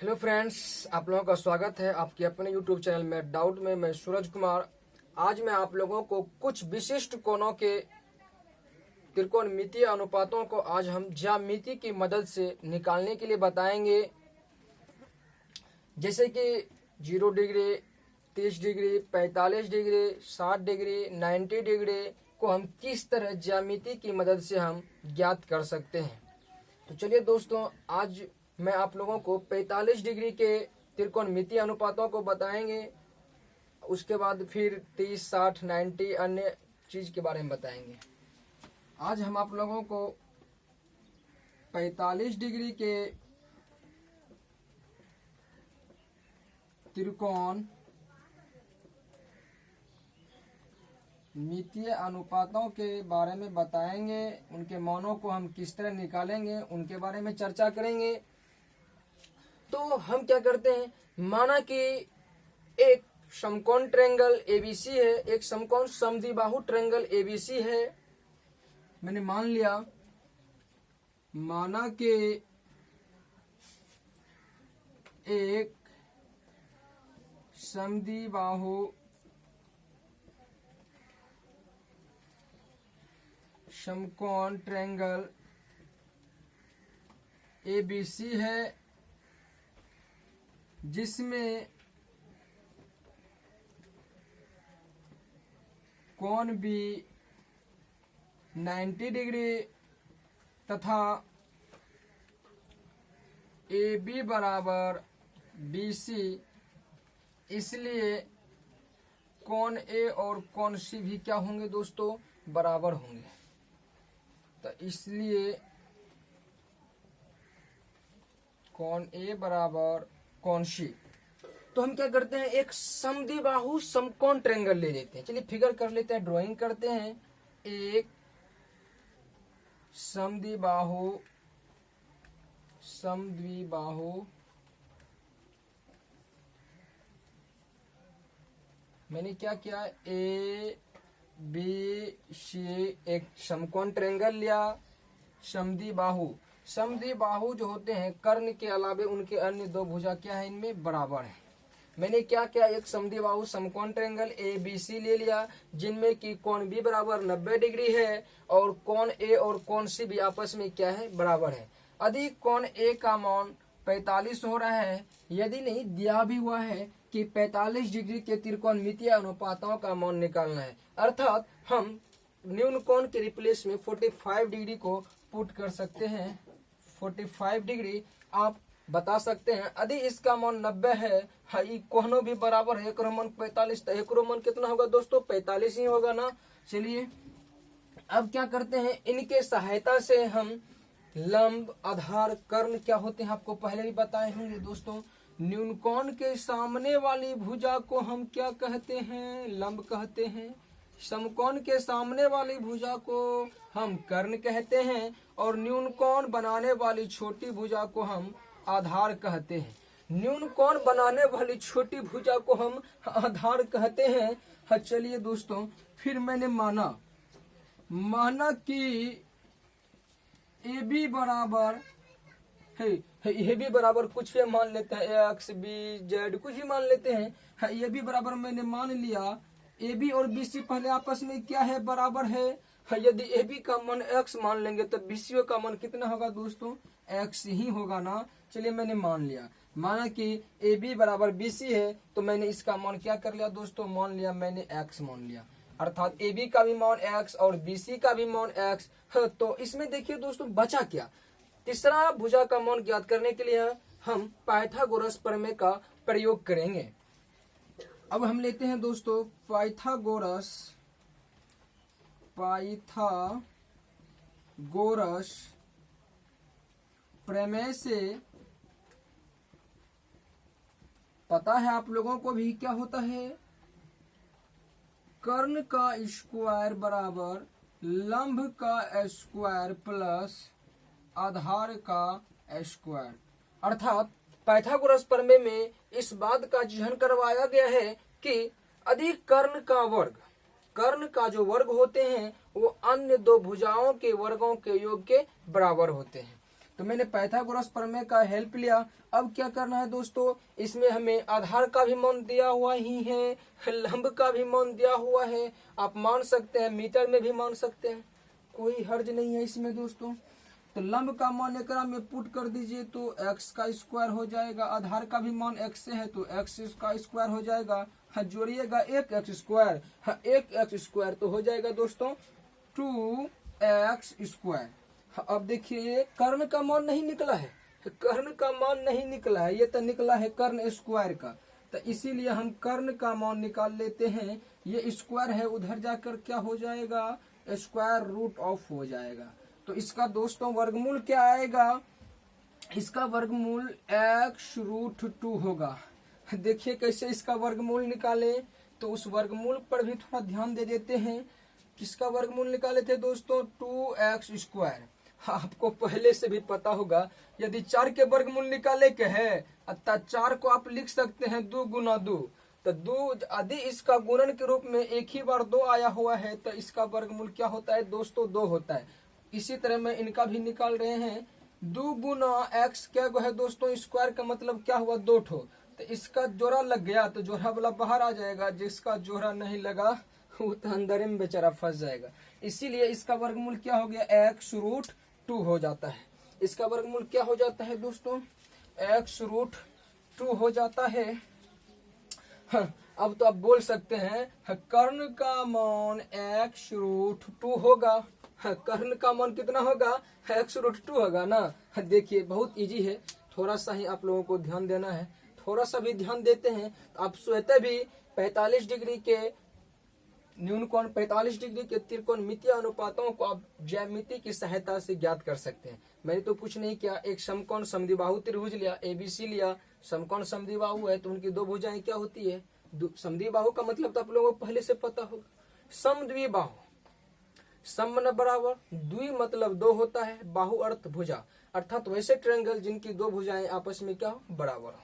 Hello friends, आप लोगों का स्वागत है आपके अपने यूट्यूब चैनल में डाउट में। मैं सूरज कुमार। आज मैं आप लोगों को कुछ विशिष्ट कोणों के त्रिकोणमितीय अनुपातों को आज हम ज्यामिति की मदद से निकालने के लिए बताएंगे। जैसे कि 0 degree, 30 degree, 45 degree, 60 degree, 90 degree को हम किस तरह ज्यामिति की मदद से हम ज्ञात कर सकते हैं। तो चलिए दोस्तों, आज मैं आप लोगों को 45 डिग्री के त्रिकोणमितीय अनुपातों को बताएंगे। उसके बाद फिर 30, 60, 90 अन्य चीज के बारे में बताएंगे। आज हम आप लोगों को 45 डिग्री के त्रिकोणमितीय अनुपातों के बारे में बताएंगे। उनके मानों को हम किस तरह निकालेंगे उनके बारे में चर्चा करेंगे। तो हम क्या करते हैं, माना कि एक समकोण ट्रायंगल एबीसी है, एक समकोण समद्विबाहु ट्रायंगल एबीसी है। मैंने मान लिया, माना कि एक समद्विबाहु समकोण ट्रायंगल एबीसी है, जिसमें कोण भी 90 डिग्री तथा ए बी बराबर BC, इसलिए कोण ए और कोण सी भी क्या होंगे दोस्तों, बराबर होंगे। तो इसलिए कोण ए बराबर कोण सी। तो हम क्या करते हैं, एक समद्विबाहु समकोण ट्रायंगल ले लेते हैं। चलिए फिगर कर लेते हैं, ड्राइंग करते हैं। एक समद्विबाहु मैंने क्या किया, ए बी सी एक समकोण ट्रायंगल लिया। समद्विबाहु जो होते हैं कर्ण के अलावे उनके अन्य दो भुजा क्या है, इनमें बराबर है। मैंने क्या किया, एक समद्विबाहु समकोण ट्रायंगल ABC ले लिया, जिनमें की कोण B बराबर 90 डिग्री है और कोण A और कोण C भी आपस में क्या है, बराबर है। यदि कोण A का मान 45 हो रहा है, यदि नहीं दिया भी हुआ है कि 45 डिग्री के त्रिकोणमितीय अनुपातों का मान निकालना है, अर्थात हम न्यून कोण के रिप्लेस में 45 डिग्री को पुट कर सकते हैं। 45 डिग्री आप बता सकते हैं। यदि इसका मान 90 है, कोणों भी बराबर है, एक मान 45, तो एक मान कितना होगा दोस्तों, 45 ही होगा ना। चलिए अब क्या करते हैं, इनके सहायता से हम लंब, आधार, कर्ण क्या होते हैं आपको पहले भी बताए होंगे दोस्तों। न्यून कोण के सामने वाली भुजा को हम क्या कहते हैं, लंब कहते हैं। समकोण के सामने वाली भुजा को हम कर्ण कहते हैं और न्यून कोण बनाने वाली छोटी भुजा को हम आधार कहते हैं। न्यून कोण बनाने वाली छोटी भुजा को हम आधार कहते हैं। हाँ चलिए दोस्तों, फिर मैंने माना कि ए बी बराबर है, ये भी बराबर कुछ भी मान लेते हैं, एक्स बी जेड कुछ भी मान लेते हैं। ये भी बराबर मैंने मान लिया। ए बी और BC पहले आपस में क्या है, बराबर है। यदि ए बी का मान x मान लेंगे तो BC का मान कितना होगा दोस्तों, x ही होगा ना। चलिए मैंने मान लिया, माना कि ए बी बराबर BC है, तो मैंने इसका मान क्या कर लिया दोस्तों, मान लिया मैंने x मान लिया। अर्थात ए बी का भी मान x और BC का भी मान x। तो इसमें देखिए दोस्तों बचा क्या, तीसरा भुजा का मान ज्ञात करने के लिए हम पाइथागोरस प्रमेय का प्रयोग करेंगे। अब हम लेते हैं दोस्तों पाइथागोरस प्रमेय से पता है आप लोगों को भी क्या होता है, कर्ण का स्क्वायर बराबर लंब का स्क्वायर प्लस आधार का स्क्वायर। अर्थात पाइथागोरस प्रमेय में इस बात का चिह्न करवाया गया है कि यदि कर्ण का जो वर्ग होते हैं वो अन्य दो भुजाओं के वर्गों के योग के बराबर होते हैं। तो मैंने पाइथागोरस प्रमेय का हेल्प लिया। अब क्या करना है दोस्तों, इसमें हमें आधार का भी मान दिया हुआ ही है, लंब का भी मान दिया हुआ है, आप मान सकते हैं मीटर में भी मान सकते हैं, कोई हर्ज नहीं है इसमें दोस्तों। तो लंब का मान एकरा में पुट कर दीजिए तो एक्स का स्क्वायर हो जाएगा, आधार का भी मान एक्स से है तो एक्स का स्क्वायर हो जाएगा। हाँ जोड़िएगा एक एक्स स्क्वायर, हाँ एक एक्स स्क्वायर तो हो जाएगा दोस्तों 2x स्क्वायर। हाँ, अब देखिए कर्ण का मान नहीं निकला है, कर्ण का मान नहीं निकला है, ये तो निकला है कर्ण स्क्वायर का, तो इसीलिए हम कर्ण का मान निकाल लेते हैं। ये स्क्वायर है उधर जाकर क्या हो जाएगा, स्क्वायर रूट ऑफ हो जाएगा। तो इसका दोस्तों वर्गमूल क्या आएगा, इसका वर्गमूल x√2 होगा। देखिए कैसे इसका वर्गमूल निकालें, तो उस वर्गमूल पर भी थोड़ा ध्यान दे देते हैं। किसका वर्गमूल निकाले थे दोस्तों, 2x स्क्वायर। आपको पहले से भी पता होगा, यदि 4 के वर्गमूल निकाले के है अतः 4 को आप लिख सकते हैं 2 गुना 2, तो 2 यदि इसका गुणन के रूप में एक ही बार 2 आया हुआ है तो इसका वर्गमूल क्या होता है दोस्तों, 2 होता है। इसी तरह में इनका भी निकाल रहे हैं, 2 गुना x क्या है दोस्तों, स्क्वायर का मतलब क्या हुआ 2 ठो, तो इसका जोड़ा लग गया तो जोड़ा वाला बाहर आ जाएगा, जिसका जोड़ा नहीं लगा वो तो अंदर में बेचारा फंस जाएगा। इसीलिए इसका वर्गमूल क्या हो गया, x√2 हो जाता है। इसका वर्गमूल क्या हो जाता है दोस्तों, x√2 हो जाता है। हाँ, अब तो आप बोल सकते हैं कर्ण का मान x√2 होगा। हाँ, कर्ण का मान कितना होगा, x√2 होगा ना। देखिए बहुत इजी है, थोड़ा सा ही आप लोगों को ध्यान देना है, थोड़ा सा भी ध्यान देते हैं तो आप स्वतः भी 45 डिग्री के न्यून कोण 45 डिग्री के त्रिकोणमितीय अनुपातों को आप ज्यामिति की सहायता से ज्ञात कर सकते हैं। मैंने तो कुछ नहीं किया, एक समकोण समद्विबाहु त्रिभुज लिया, एबीसी लिया, समकोण समद्विबाहु है तो उनकी दो भुजाएं क्या होती है, समद्विबाहु का मतलब तो आप लोगों को पहले से पता होगा, समद्विबाहु, सम न बराबर, द्वि मतलब दो होता है, बाहु अर्थ भुजा, अर्थात वैसे ट्रायंगल जिनकी दो भुजाएं आपस में क्या हो, बराबर हो,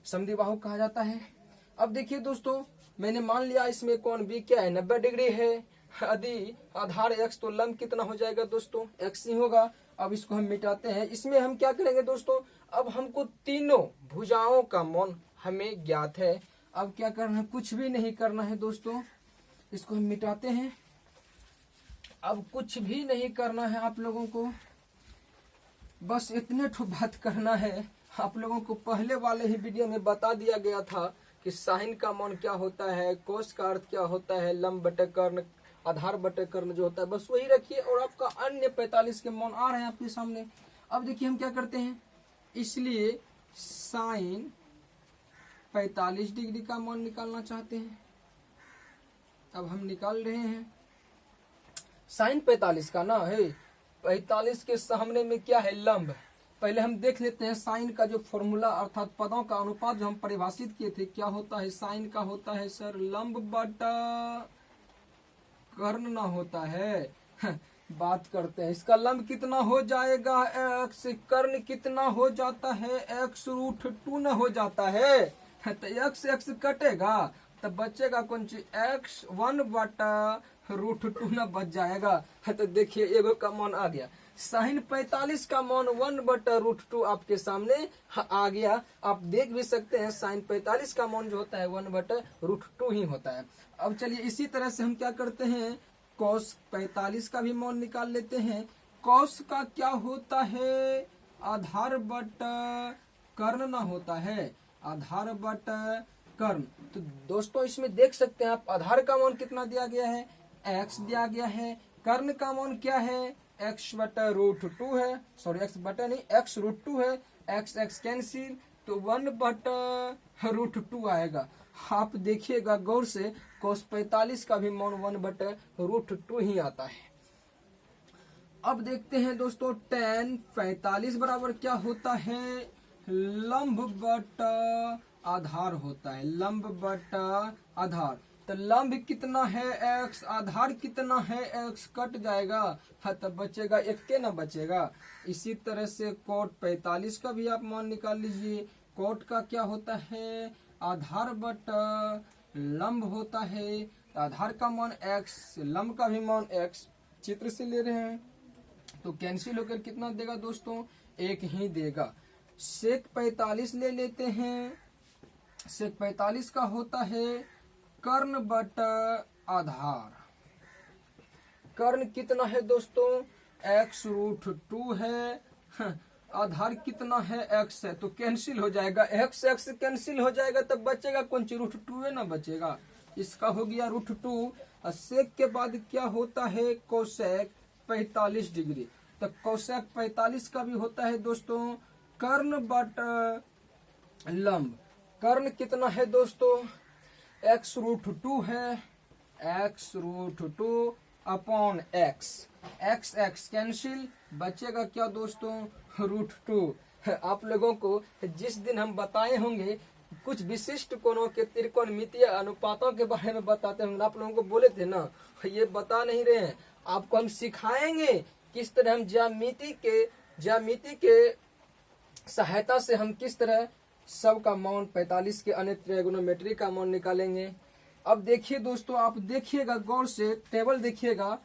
समद्विबाहु कहा जाता है। अब देखिए दोस्तों, मैंने मान लिया इसमें कोण बी क्या है, 90 डिग्री है, यदि आधार x तो लंब कितना हो जाएगा दोस्तों, x ही होगा। अब इसको हम मिटाते हैं, इसमें हम क्या करेंगे दोस्तों, अब हमको तीनों भुजाओं का मान हमें ज्ञात है। अब क्या करना है, कुछ भी नहीं करना है दोस्तों, इसको हम मिटाते हैं। अब कुछ भी नहीं करना है आप लोगों को, बस इतने ठो बात करना है। आप लोगों को पहले वाले ही वीडियो में बता दिया गया था कि साइन का मान क्या होता है, कोस का अर्थ क्या होता है, लंब बटे कर्ण, आधार बटे कर्ण जो होता है, बस वही रखिए और आपका अन्य 45 के मान आ रहे हैं आपके सामने। अब देखिए हम क्या करते हैं, इसलिए साइन 45 डिग्री का मान निकालना चाहते हैं। अब हम निकाल रहे हैं साइन 45 का ना है, 45 के सामने में क्या है, लंब। पहले हम देख लेते हैं साइन का जो फॉर्मूला अर्थात पदों का अनुपात जो हम परिभाषित किए थे, क्या होता है, साइन का होता है सर लंब बटा कर्ण ना होता है। बात करते हैं, इसका लंब कितना हो जाएगा x, कर्ण कितना हो जाता है x√2 न हो जाता है, तो x कटेगा तब बचेगा कौन चीज, x1 बटा √2 न बच जाएगा। तो देखिए एगो का मान आ गया, साइन 45 का मान 1 बटा √2 आपके सामने आ गया। आप देख भी सकते हैं साइन 45 का मान जो होता है 1 बटा √2 ही होता है। अब चलिए इसी तरह से हम क्या करते हैं, कॉस 45 का भी मान निकाल लेते हैं। कॉस का क्या होता है, आधार बटा कर्ण ना होता है, आधार बटा कर्ण। तो दोस्तों इसमें देख सकते हैं आप, आधार का मान कितना दिया गया है, x दिया गया है, कर्ण का मान क्या है, x बटा √2 है, सॉरी x बटा नहीं x√2 है, x कैंसिल तो 1 बटा √2 आएगा। आप देखिएगा गौर से, cos 45 का भी मान 1 बटा √2 ही आता है। अब देखते हैं दोस्तों, tan 45 बराबर क्या होता है, लंब बटा आधार होता है, लंब बटा आधार। तो लंब कितना है x, आधार कितना है x, कट जाएगा, हाँ तब बचेगा एक के ना बचेगा। इसी तरह से कोट 45 का भी आप मान निकाल लीजिए। कोट का क्या होता है, आधार बटा लंब होता है, आधार का मान x, लंब का भी मान x, चित्र से ले रहे हैं तो कैंसिल होकर कितना देगा दोस्तों, एक ही देगा। सेक 45 ले लेते हैं। सेक 45 का होता है कर्ण बटा आधार। कर्ण कितना है दोस्तों, x√2 है। आधार कितना है, x है, तो कैंसिल हो जाएगा, x कैंसिल हो जाएगा, तब बचेगा कौन सी, √2 है ना बचेगा। इसका हो गया √2। सेक के बाद क्या होता है, कोसेक 45 डिग्री। तो कोसेक 45 का भी होता है दोस्तों कर्ण बटा लंब। कर्ण कितना है दोस्तों, x√2 है, x√2 अपॉन x कैंसिल, बचेगा क्या दोस्तों, √2। आप लोगों को जिस दिन हम बताए होंगे कुछ विशिष्ट कोणों के त्रिकोणमितीय अनुपातों के बारे में बताते होंगे, आप लोगों को बोले थे ना, ये बता नहीं रहे हैं, आपको हम सिखाएंगे किस तरह हम ज्यामिति के सहायता से हम किस तरह सब का मान 45 के अन्य ट्रायगोनोमेट्री का मान निकालेंगे। अब देखिए दोस्तों, आप देखिएगा गौर से, टेबल देखिएगा,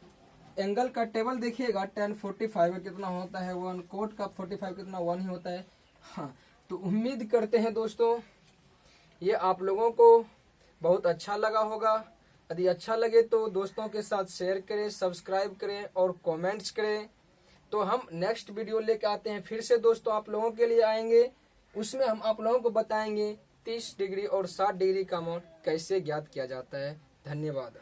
एंगल का टेबल देखिएगा, tan 45 का कितना होता है 1, कोट का 45 कितना 1 ही होता है। हाँ, तो उम्मीद करते हैं दोस्तों ये आप लोगों को बहुत अच्छा लगा होगा। यदि अच्छा लगे तो दोस्तों के साथ शेयर करें, सब्सक्राइब करें और कमेंट्स करें। तो हम नेक्स्ट वीडियो लेके आते हैं फिर से दोस्तों, आप लोगों के लिए आएंगे, उसमें हम आप लोगों को बताएंगे 30 डिग्री और 60 डिग्री का मान कैसे ज्ञात किया जाता है। धन्यवाद।